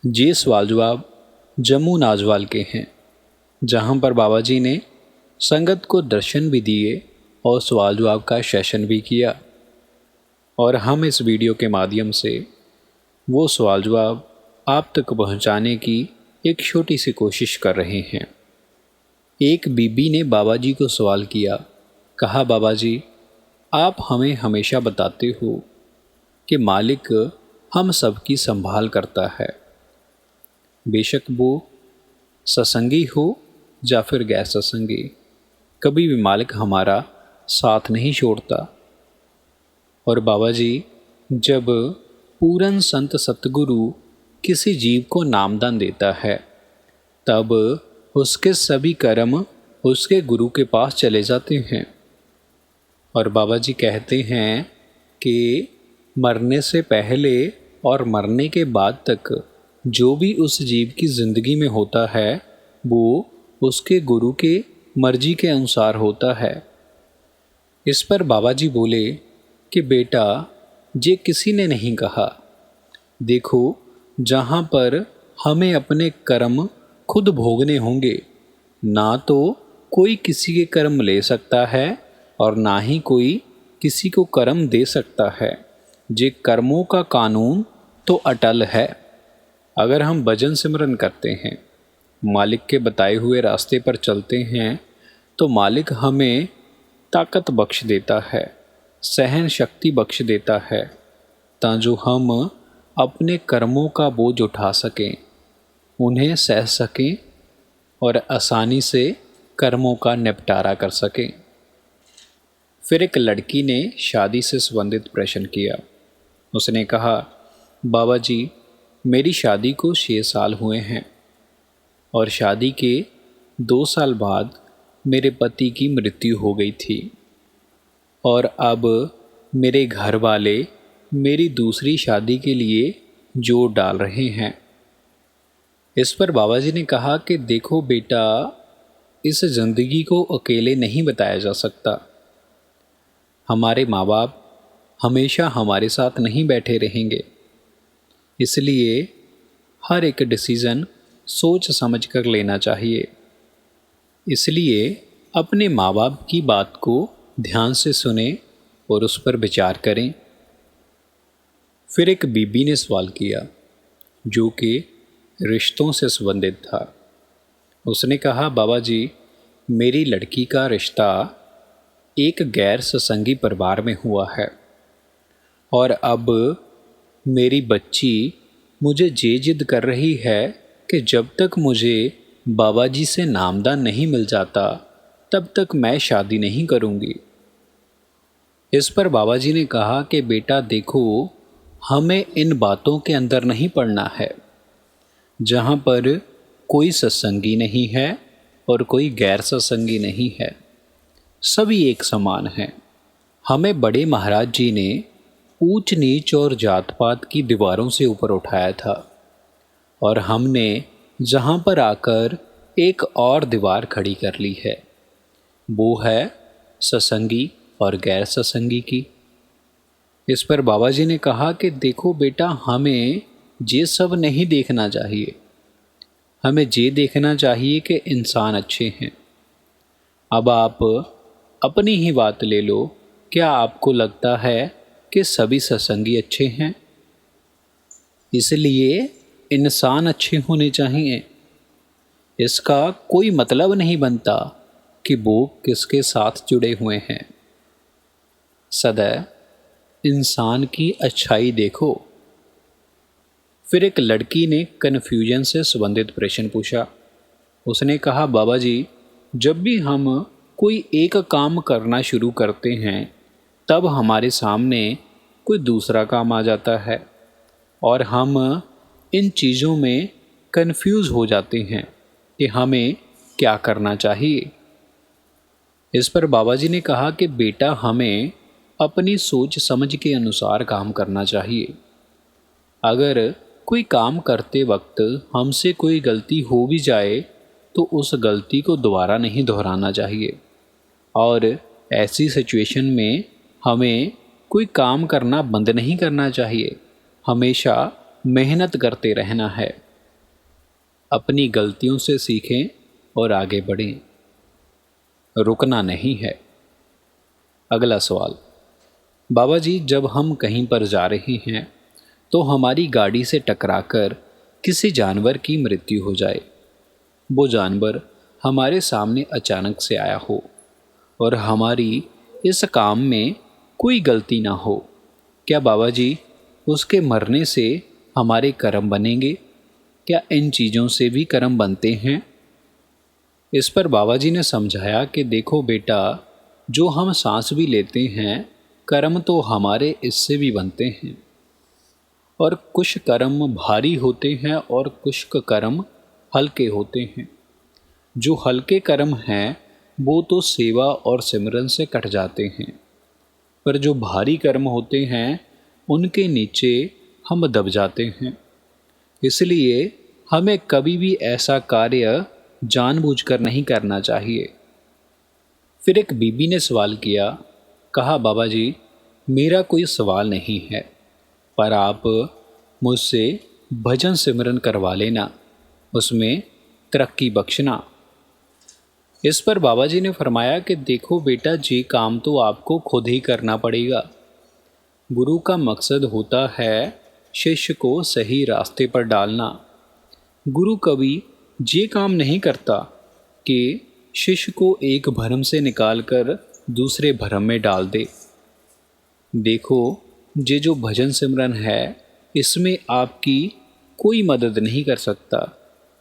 ये सवाल जवाब जम्मू नाजवाल के हैं, जहाँ पर बाबा जी ने संगत को दर्शन भी दिए और सवाल जवाब का सेशन भी किया। और हम इस वीडियो के माध्यम से वो सवाल जवाब आप तक पहुँचाने की एक छोटी सी कोशिश कर रहे हैं। एक बीबी ने बाबा जी को सवाल किया, कहा, बाबा जी आप हमें हमेशा बताते हो कि मालिक हम सबकी संभाल करता है, बेशक वो सत्संगी हो या फिर गैर सत्संगी, कभी भी मालिक हमारा साथ नहीं छोड़ता। और बाबा जी जब पूरन संत सतगुरु किसी जीव को नामदान देता है तब उसके सभी कर्म उसके गुरु के पास चले जाते हैं। और बाबा जी कहते हैं कि मरने से पहले और मरने के बाद तक जो भी उस जीव की ज़िंदगी में होता है वो उसके गुरु के मर्जी के अनुसार होता है। इस पर बाबा जी बोले कि बेटा ये किसी ने नहीं कहा, देखो जहाँ पर हमें अपने कर्म खुद भोगने होंगे, ना तो कोई किसी के कर्म ले सकता है और ना ही कोई किसी को कर्म दे सकता है। ये कर्मों का कानून तो अटल है। अगर हम भजन सिमरन करते हैं, मालिक के बताए हुए रास्ते पर चलते हैं तो मालिक हमें ताकत बख्श देता है, सहन शक्ति बख्श देता है, ताकि हम अपने कर्मों का बोझ उठा सकें, उन्हें सह सकें और आसानी से कर्मों का निपटारा कर सकें। फिर एक लड़की ने शादी से संबंधित प्रश्न किया। उसने कहा, बाबा जी मेरी शादी को 6 साल हुए हैं और शादी के 2 साल बाद मेरे पति की मृत्यु हो गई थी और अब मेरे घर वाले मेरी दूसरी शादी के लिए जोर डाल रहे हैं। इस पर बाबा जी ने कहा कि देखो बेटा, इस ज़िंदगी को अकेले नहीं बताया जा सकता। हमारे माँ बाप हमेशा हमारे साथ नहीं बैठे रहेंगे, इसलिए हर एक डिसीज़न सोच समझ कर लेना चाहिए। इसलिए अपने माँ बाप की बात को ध्यान से सुने और उस पर विचार करें। फिर एक बीबी ने सवाल किया जो कि रिश्तों से संबंधित था। उसने कहा, बाबा जी मेरी लड़की का रिश्ता एक गैर सत्संगी परिवार में हुआ है और अब मेरी बच्ची मुझे ये जिद कर रही है कि जब तक मुझे बाबा जी से नामदान नहीं मिल जाता तब तक मैं शादी नहीं करूँगी। इस पर बाबा जी ने कहा कि बेटा देखो, हमें इन बातों के अंदर नहीं पड़ना है। जहाँ पर कोई सत्संगी नहीं है और कोई गैर सत्संगी नहीं है, सभी एक समान हैं। हमें बड़े महाराज जी ने ऊंच नीच और जात पात की दीवारों से ऊपर उठाया था और हमने जहाँ पर आकर एक और दीवार खड़ी कर ली है, वो है सत्संगी और गैर सत्संगी की। इस पर बाबा जी ने कहा कि देखो बेटा, हमें ये सब नहीं देखना चाहिए, हमें ये देखना चाहिए कि इंसान अच्छे हैं। अब आप अपनी ही बात ले लो, क्या आपको लगता है कि सभी सत्संगी अच्छे हैं? इसलिए इंसान अच्छे होने चाहिए। इसका कोई मतलब नहीं बनता कि वो किसके साथ जुड़े हुए हैं। सदैव इंसान की अच्छाई देखो। फिर एक लड़की ने कन्फ्यूजन से संबंधित प्रश्न पूछा। उसने कहा, बाबा जी जब भी हम कोई एक काम करना शुरू करते हैं तब हमारे सामने कोई दूसरा काम आ जाता है और हम इन चीज़ों में कंफ्यूज हो जाते हैं कि हमें क्या करना चाहिए। इस पर बाबा जी ने कहा कि बेटा, हमें अपनी सोच समझ के अनुसार काम करना चाहिए। अगर कोई काम करते वक्त हमसे कोई गलती हो भी जाए तो उस गलती को दोबारा नहीं दोहराना चाहिए और ऐसी सिचुएशन में हमें कोई काम करना बंद नहीं करना चाहिए, हमेशा मेहनत करते रहना है। अपनी गलतियों से सीखें और आगे बढ़ें। रुकना नहीं है। अगला सवाल, बाबा जी जब हम कहीं पर जा रहे हैं तो हमारी गाड़ी से टकराकर किसी जानवर की मृत्यु हो जाए, वो जानवर हमारे सामने अचानक से आया हो और हमारी इस काम में कोई गलती ना हो, क्या बाबा जी उसके मरने से हमारे कर्म बनेंगे? क्या इन चीज़ों से भी कर्म बनते हैं? इस पर बाबा जी ने समझाया कि देखो बेटा, जो हम सांस भी लेते हैं कर्म तो हमारे इससे भी बनते हैं, और कुछ कर्म भारी होते हैं और कुछ कर्म हल्के होते हैं। जो हल्के कर्म हैं वो तो सेवा और सिमरन से कट जाते हैं, पर जो भारी कर्म होते हैं उनके नीचे हम दब जाते हैं। इसलिए हमें कभी भी ऐसा कार्य जानबूझकर नहीं करना चाहिए। फिर एक बीबी ने सवाल किया, कहा बाबा जी मेरा कोई सवाल नहीं है, पर आप मुझसे भजन सिमरन करवा लेना, उसमें तरक्की बख्शना। इस पर बाबा जी ने फरमाया कि देखो बेटा, ये काम तो आपको खुद ही करना पड़ेगा। गुरु का मकसद होता है शिष्य को सही रास्ते पर डालना। गुरु कभी ये काम नहीं करता कि शिष्य को एक भरम से निकालकर दूसरे भरम में डाल दे। देखो, ये जो भजन सिमरन है इसमें आपकी कोई मदद नहीं कर सकता,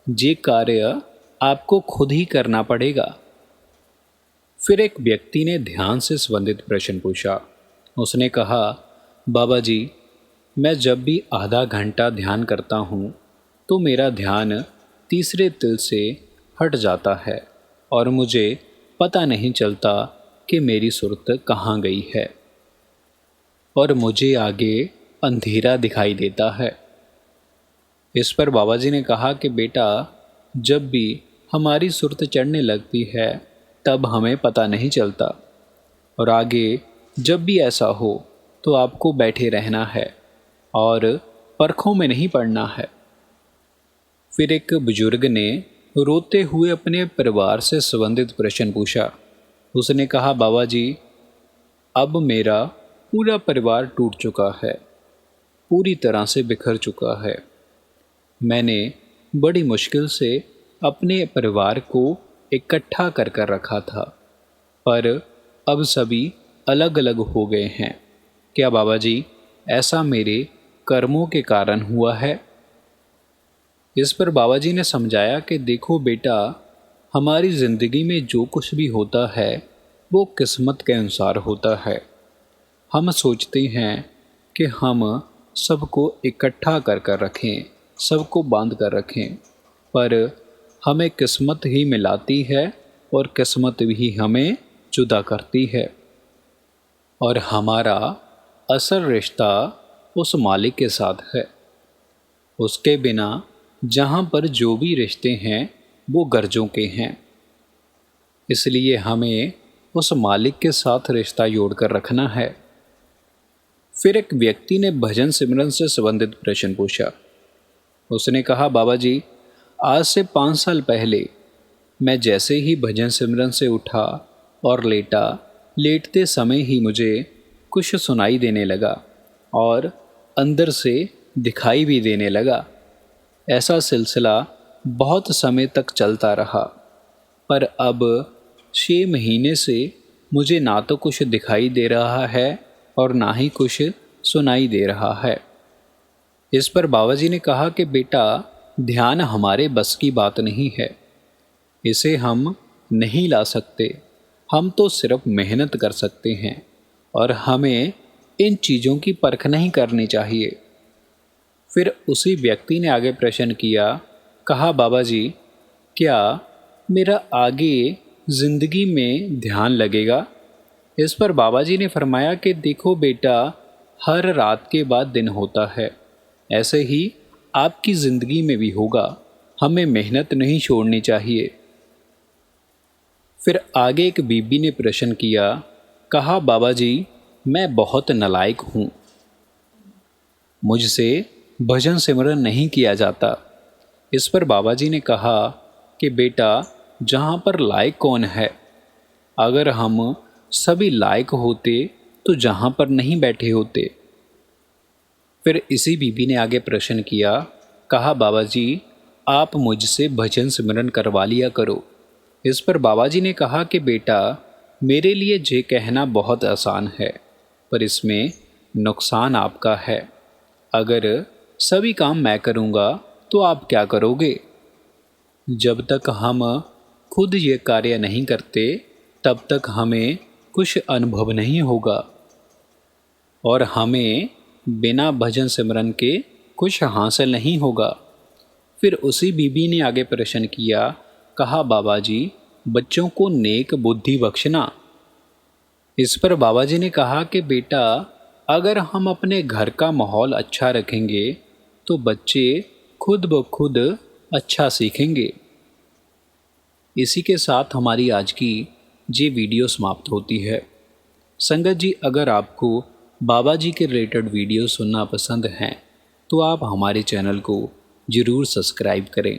ये कार्य आपको खुद ही करना पड़ेगा। फिर एक व्यक्ति ने ध्यान से संबंधित प्रश्न पूछा। उसने कहा, बाबा जी मैं जब भी आधा घंटा ध्यान करता हूँ तो मेरा ध्यान तीसरे तिल से हट जाता है और मुझे पता नहीं चलता कि मेरी सुरत कहाँ गई है, और मुझे आगे अंधेरा दिखाई देता है। इस पर बाबा जी ने कहा कि बेटा, जब भी हमारी सुरत चढ़ने लगती है तब हमें पता नहीं चलता, और आगे जब भी ऐसा हो तो आपको बैठे रहना है और परखों में नहीं पड़ना है। फिर एक बुजुर्ग ने रोते हुए अपने परिवार से संबंधित प्रश्न पूछा। उसने कहा, बाबा जी अब मेरा पूरा परिवार टूट चुका है, पूरी तरह से बिखर चुका है। मैंने बड़ी मुश्किल से अपने परिवार को इकट्ठा कर कर रखा था, पर अब सभी अलग अलग हो गए हैं। क्या बाबा जी ऐसा मेरे कर्मों के कारण हुआ है? इस पर बाबा जी ने समझाया कि देखो बेटा, हमारी ज़िंदगी में जो कुछ भी होता है वो किस्मत के अनुसार होता है। हम सोचते हैं कि हम सबको इकट्ठा कर कर रखें, सबको बांध कर रखें, पर हमें किस्मत ही मिलाती है और किस्मत भी हमें जुदा करती है। और हमारा असल रिश्ता उस मालिक के साथ है। उसके बिना जहाँ पर जो भी रिश्ते हैं वो गर्जों के हैं। इसलिए हमें उस मालिक के साथ रिश्ता जोड़कर रखना है। फिर एक व्यक्ति ने भजन सिमरन से संबंधित प्रश्न पूछा। उसने कहा, बाबा जी आज से 5 साल पहले मैं जैसे ही भजन सिमरन से उठा और लेटा, लेटते समय ही मुझे कुछ सुनाई देने लगा और अंदर से दिखाई भी देने लगा। ऐसा सिलसिला बहुत समय तक चलता रहा, पर अब 6 महीने से मुझे ना तो कुछ दिखाई दे रहा है और ना ही कुछ सुनाई दे रहा है। इस पर बाबा जी ने कहा कि बेटा, ध्यान हमारे बस की बात नहीं है, इसे हम नहीं ला सकते। हम तो सिर्फ मेहनत कर सकते हैं और हमें इन चीज़ों की परख नहीं करनी चाहिए। फिर उसी व्यक्ति ने आगे प्रश्न किया, कहा, बाबा जी क्या मेरा आगे ज़िंदगी में ध्यान लगेगा? इस पर बाबा जी ने फरमाया कि देखो बेटा, हर रात के बाद दिन होता है, ऐसे ही आपकी ज़िंदगी में भी होगा। हमें मेहनत नहीं छोड़नी चाहिए। फिर आगे एक बीबी ने प्रश्न किया, कहा, बाबा जी मैं बहुत नालायक हूँ, मुझसे भजन सिमरन नहीं किया जाता, इस पर बाबा जी ने कहा कि बेटा, जहाँ पर लायक कौन है? अगर हम सभी लायक होते तो जहाँ पर नहीं बैठे होते। फिर इसी बीबी ने आगे प्रश्न किया, कहा बाबा जी, आप मुझसे भजन सिमरन करवा लिया करो। इस पर बाबा जी ने कहा कि बेटा, मेरे लिए ये कहना बहुत आसान है, पर इसमें नुकसान आपका है। अगर सभी काम मैं करूँगा तो आप क्या करोगे? जब तक हम खुद ये कार्य नहीं करते तब तक हमें कुछ अनुभव नहीं होगा और हमें बिना भजन सिमरन के कुछ हासिल नहीं होगा। फिर उसी बीबी ने आगे प्रश्न किया, कहा बाबा जी, बच्चों को नेक बुद्धि बख्शना। इस पर बाबा जी ने कहा कि बेटा, अगर हम अपने घर का माहौल अच्छा रखेंगे तो बच्चे खुद ब खुद अच्छा सीखेंगे। इसी के साथ हमारी आज की ये वीडियो समाप्त होती है। संगत जी, अगर आपको बाबा जी के रिलेटेड वीडियो सुनना पसंद हैं तो आप हमारे चैनल को ज़रूर सब्सक्राइब करें।